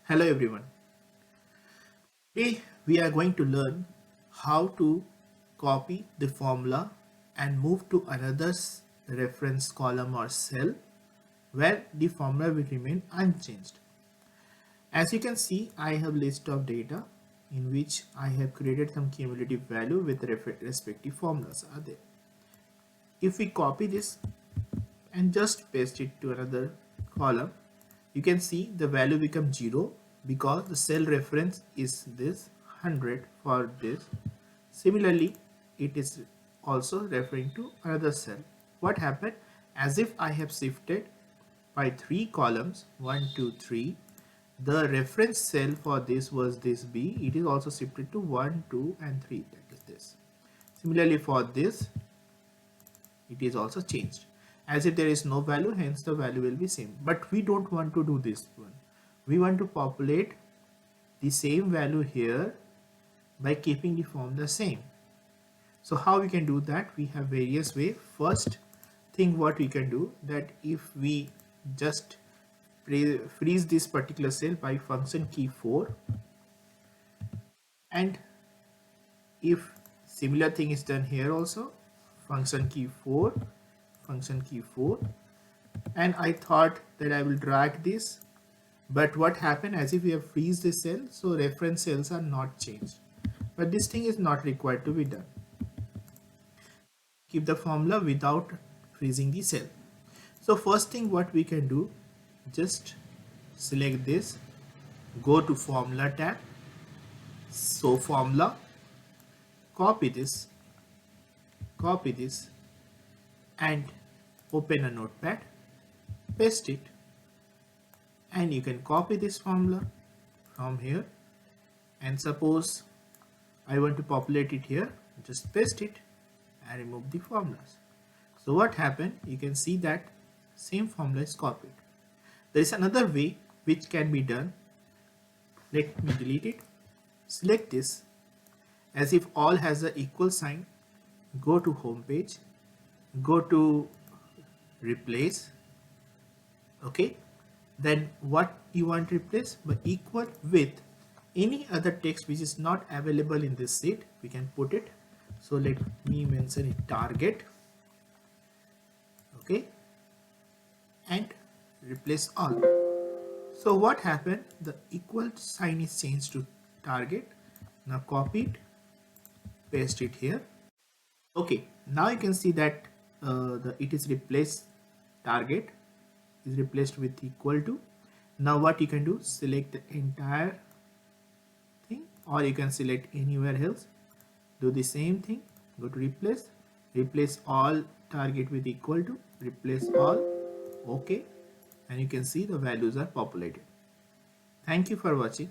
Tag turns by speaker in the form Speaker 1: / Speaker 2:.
Speaker 1: Hello everyone. Today we are going to learn how to copy the formula and move to another reference column or cell where the formula will remain unchanged. As you can see, I have list of data in which I have created some cumulative value with respective formulas are there. If we copy this and just paste it to another column, you can see the value becomes 0 because the cell reference is this 100 for this. Similarly, it is also referring to another cell. What happened? As if I have shifted by 3 columns, 1 2 3, the reference cell for this was this B. It is also shifted to 1 2 and 3, that is this. Similarly for this, it is also changed as if there is no value, hence the value will be same. But we don't want to do this one. We want to populate the same value here by keeping the form the same. So how we can do that? We have various way. First thing what we can do, that if we just freeze this particular cell by function key 4, and if similar thing is done here also, function key 4, and I thought that I will drag this, but what happened, as if we have freeze the cell, so reference cells are not changed. But this thing is not required to be done. Keep the formula without freezing the cell. So first thing what we can do, just select this, go to formula tab, so formula, copy this and open a notepad, paste it, and you can copy this formula from here, and suppose I want to populate it here, just paste it and remove the formulas. So what happened, you can see that same formula is copied. There is another way which can be done. Let me delete it. Select this, as if all has a equal sign, go to home page, go to replace. Okay, then what you want to replace by equal with any other text which is not available in this sheet, we can put it. So let me mention it target. Okay, and replace all. So what happened, the equal sign is changed to target. Now copy it, paste it here. Okay, now you can see that it is replaced, target is replaced with equal to. Now what you can do, select the entire thing, or you can select anywhere else, do the same thing, go to replace all, target with equal to, replace all. Okay, and you can see the values are populated. Thank you for watching.